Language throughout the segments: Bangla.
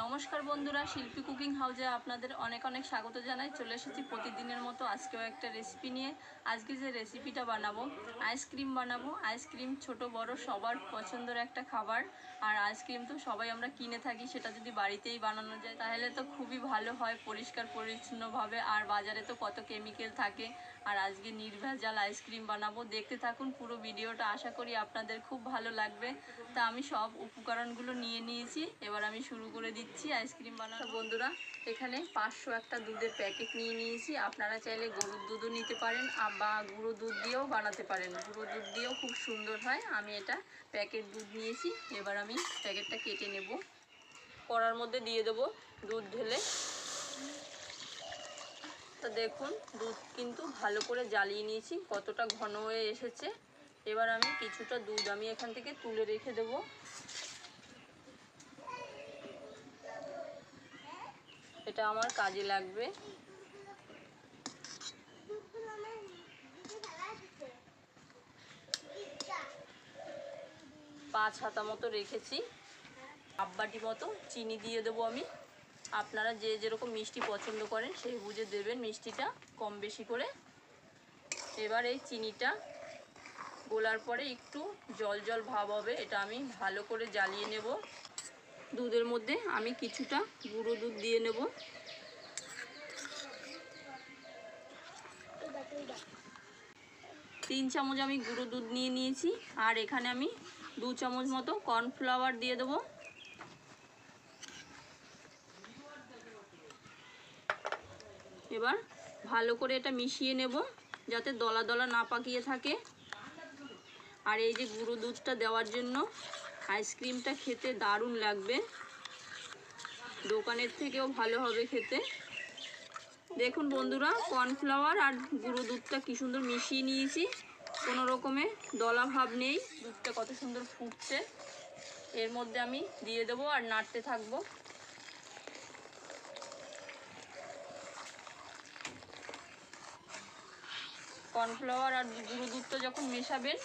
নমস্কার বন্ধুরা, শিল্পী কুকিং হাউসে আপনাদের অনেক অনেক স্বাগত জানাই। চলে এসেছি প্রতিদিনের মতো আজকেও একটা রেসিপি নিয়ে। আজকে যে রেসিপিটা বানাবো, আইসক্রিম বানাবো। আইসক্রিম ছোট বড় সবার পছন্দের একটা খাবার। আর আইসক্রিম তো সবাই আমরা কিনে থাকি, সেটা যদি বাড়িতেই বানানো যায় তাহলে তো খুবই ভালো হয়, পরিষ্কার পরিচ্ছন্নভাবে। আর বাজারে তো কত কেমিক্যাল থাকে। আর আজকে নির্ভেজাল আইসক্রিম বানাবো, দেখতে থাকুন পুরো ভিডিওটা। আশা করি আপনাদের খুব ভালো লাগবে। তা আমি সব উপকরণগুলো নিয়ে নিয়েছি, এবার আমি শুরু করে দিচ্ছি আইসক্রিম বানানো। বন্ধুরা, এখানে 500 একটা দুধের প্যাকেট নিয়ে নিয়েছি। আপনারা চাইলে গরুর দুধও নিতে পারেন বা গুঁড়ো দুধ দিয়েও বানাতে পারেন। গুঁড়ো দুধ দিয়েও খুব সুন্দর হয়। আমি এটা প্যাকেট দুধ নিয়েছি। এবার আমি প্যাকেটটা কেটে নেব, কড়ার মধ্যে দিয়ে দেবো দুধ ঢেলে। তা দেখুন, দুধ কিন্তু ভালো করে জ্বালিয়ে নিয়েছি, কতটা ঘন হয়ে এসেছে। এবার আমি কিছুটা দুধ আমি এখান থেকে তুলে রেখে দেব। এটা আমার কাজে লাগবে। 5 হাতা মতো রেখেছি। হাফ বাটি মতো চিনি দিয়ে দেবো আমি। আপনারা যে যেরকম মিষ্টি পছন্দ করেন সেই বুঝে দেবেন মিষ্টিটা, কম বেশি করে। এবার এই চিনিটা গোলার পরে একটু জল জল ভাব হবে, এটা আমি ভালো করে জ্বালিয়ে নেব। দুধের মধ্যে আমি কিছুটা গুঁড়ো দুধ দিয়ে নেব। তিন চামচ আমি গুঁড়ো দুধ নিয়ে নিয়েছি। আর এখানে আমি 2 চামচ মতো কর্নফ্লাওয়ার দিয়ে দেবো। এবার ভালো করে এটা মিশিয়ে নেব, যাতে দলা দলা না পাকিয়ে থাকে। আর এই যে গুঁড়ো দুধটা দেওয়ার জন্য আইসক্রিমটা খেতে দারুণ লাগবে, দোকানের থেকেও ভালো হবে খেতে। দেখুন বন্ধুরা, কর্নফ্লাওয়ার আর গুঁড়ো দুধটা কি সুন্দর মিশিয়ে নিয়েছি, কোনো রকমে দলা ভাব নেই। দুধটা কত সুন্দর ফুটছে। এর মধ্যে আমি দিয়ে দেবো আর নাড়তে থাকবো। কর্নফ্লাওয়ার আর গুঁড়ো দুধটা যখন মেশাবেন,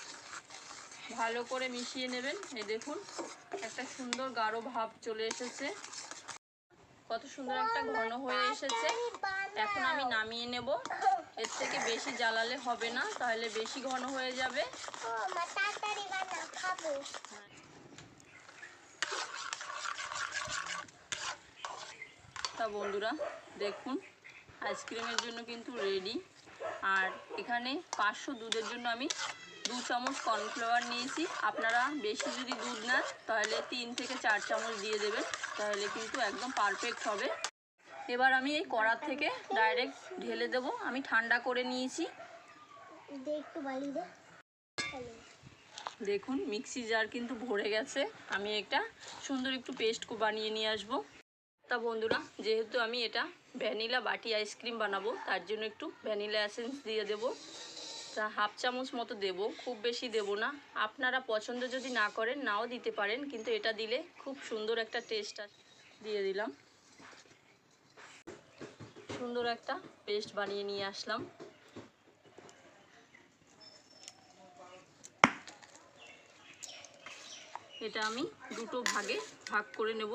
ভালো করে মিশিয়ে নেবেন। এই দেখুন, একটা সুন্দর গাঢ় ভাব চলে এসেছে, কত সুন্দর একটা ঘন হয়ে এসেছে। এখন আমি নামিয়ে নেব। এর থেকে বেশি জ্বালালে হবে না, তাহলে বেশি ঘন হয়ে যাবে। তা বন্ধুরা দেখুন, আইসক্রিমের জন্য কিন্তু রেডি। আর এখানে 500 দুধের জন্য আমি 2 চামচ কর্নফ্লাওয়ার নিয়েছি। আপনারা বেশি যদি দুধ নেন তাহলে 3 থেকে 4 চামচ দিয়ে দেবেন, তাহলে কিন্তু একদম পারফেক্ট হবে। এবার আমি এই কড়া থেকে ডাইরেক্ট ঢেলে দেব। আমি ঠান্ডা করে নিয়েছি। দেখুন, মিক্সি জার কিন্তু ভরে গেছে। আমি একটা সুন্দর একটু পেস্ট বানিয়ে নিয়ে আসবো। তা বন্ধুরা, যেহেতু আমি এটা ভ্যানিলা বাটি আইসক্রিম বানাবো, তার জন্য একটু ভ্যানিলা এসেন্স দিয়ে দেব। তা হাফ চামচ মতো দেব, খুব বেশি দেব না। আপনারা পছন্দ যদি না করেন নাও দিতে পারেন, কিন্তু এটা দিলে খুব সুন্দর একটা টেস্ট দিয়ে দিলাম। সুন্দর একটা পেস্ট বানিয়ে নিয়ে আসলাম। এটা আমি দুটো ভাগে ভাগ করে নেব।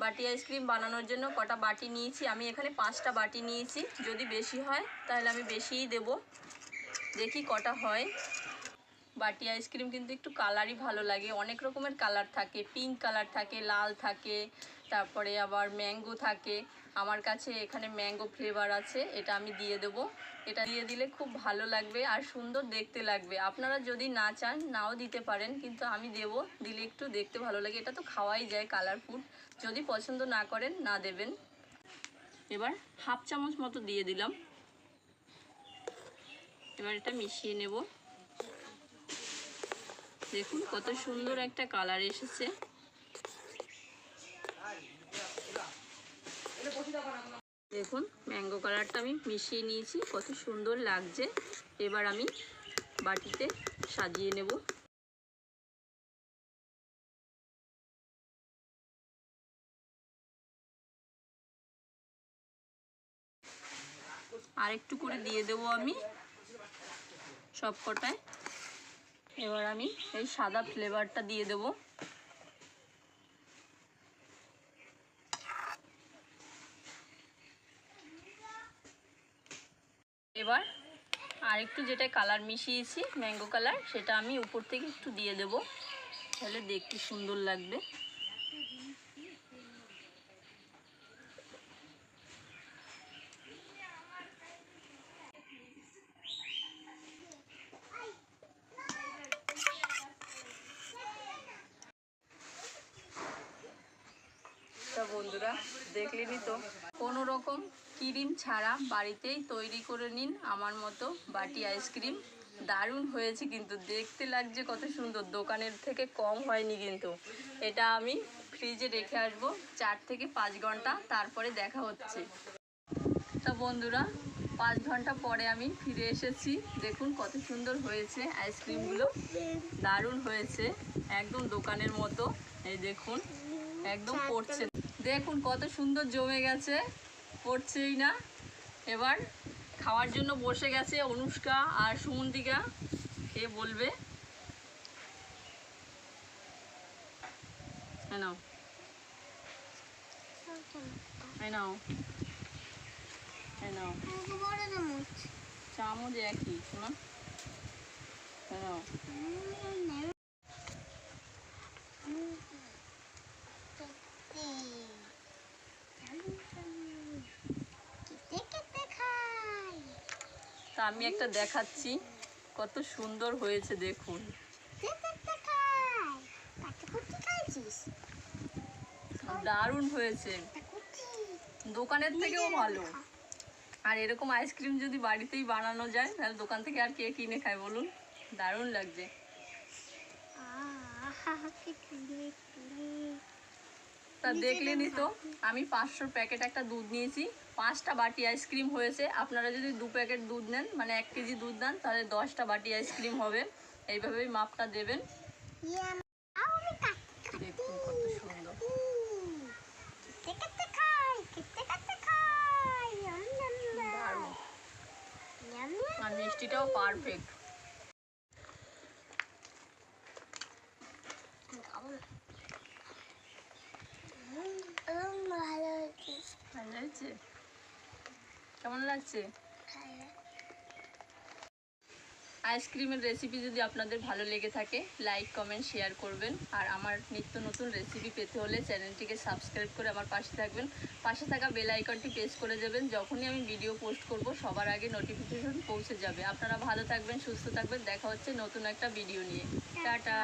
বাটি আইসক্রিম বানানোর জন্য কটা বাটি নিয়েছি, আমি এখানে 5টা বাটি নিয়েছি। যদি বেশি হয় তাহলে আমি বেশিই দেব, দেখি কটা হয়। বাটি আইসক্রিম কিন্তু একটু কালারই ভালো লাগে, অনেক রকমের কালার থাকে। পিঙ্ক কালার থাকে, লাল থাকে, তারপরে আবার ম্যাঙ্গো থাকে। আমার কাছে এখানে ম্যাঙ্গো ফ্লেভার আছে, এটা আমি দিয়ে দেব। এটা দিয়ে দিলে খুব ভালো লাগবে আর সুন্দর দেখতে লাগবে। আপনারা যদি না চান নাও দিতে পারেন, কিন্তু আমি দেব, দিলে একটু দেখতে ভালো লাগে। এটা তো খাওয়াই যায় কালারফুল, যদি পছন্দ না করেন না দেবেন। এবার হাফ চামচ মতো দিয়ে দিলাম। এবার এটা মিশিয়ে নেব। দেখুন কত সুন্দর একটা কালার এসেছে। দেখুন ম্যাঙ্গো কালারটা আমি মিশিয়ে নিয়েছি, কত সুন্দর লাগছে। এবার আমি বাটিতে সাজিয়ে নেব। আর একটু করে দিয়ে দেবো আমি সব কটায়। এবার আমি এই সাদা ফ্লেভারটা দিয়ে দেবো। এবার আর একটু যেটা কালার মিশিয়েছি ম্যাঙ্গো কালার, সেটা আমি উপর থেকে একটু দিয়ে দেবো, তাহলে দেখতে সুন্দর লাগবে। তা বন্ধুরা দেখলেনই তো, কোনো রকম ক্রিম ছাড়া বাড়িতেই তৈরি করে নিন আমার মতো বাটি আইসক্রিম। দারুণ হয়েছে কিন্তু, দেখতে লাগছে কত সুন্দর, দোকানের থেকে কম হয়নি কিন্তু। এটা আমি ফ্রিজে রেখে আসবো 4 থেকে 5 ঘন্টা, তারপরে দেখা হচ্ছে। তা বন্ধুরা 5 ঘন্টা পরে আমি ফিরে এসেছি। দেখুন কত সুন্দর হয়েছে আইসক্রিমগুলো, দারুণ হয়েছে, একদম দোকানের মতো। এই দেখুন একদম পড়ছে, দেখুন কত সুন্দর জমে গেছে, পড়ছেই না। এবার খাওয়ার জন্য বসে গেছে অনুষ্কা আর সুমন্তিকা, খেয়ে বলবে। নাও নাও নাও, চামচ একই শোনা। নাও তা আমি একটা দেখাচ্ছি, কত সুন্দর হয়েছে দেখুন। দারুণ হয়েছে, দোকানের থেকেও ভালো। আর এরকম আইসক্রিম যদি বাড়িতেই বানানো যায় তাহলে দোকান থেকে আর কে কিনে খায় বলুন, দারুণ লাগছে। তা দেখলেনই তো, আমি 500 প্যাকেট একটা দুধ নিয়েছি, 5টা বাটি আইসক্রিম হয়েছে। আপনারা যদি 2 প্যাকেট দুধ নেন, মানে 1 কেজি দুধ নেন, তাহলে 10টা বাটি আইসক্রিম হবে। এইভাবেই মাপটা দেবেন। দেখুন কত সুন্দর, দারুণ, আর মিষ্টিটাও পারফেক্ট। ভালো লাগছে? কেমন লাগছে? আইসক্রিমের রেসিপি যদি আপনাদের ভালো লেগে থাকে, লাইক কমেন্ট শেয়ার করবেন। আর আমার নিত্য নতুন রেসিপি পেতে হলে চ্যানেলটিকে সাবস্ক্রাইব করে আমার পাশে থাকবেন। পাশে থাকা বেল আইকনটি প্রেস করে দেবেন, যখনই আমি ভিডিও পোস্ট করব সবার আগে নোটিফিকেশন পৌঁছে যাবে। আপনারা ভালো থাকবেন, সুস্থ থাকবেন, দেখা হচ্ছে নতুন একটা ভিডিও নিয়ে। টাটা।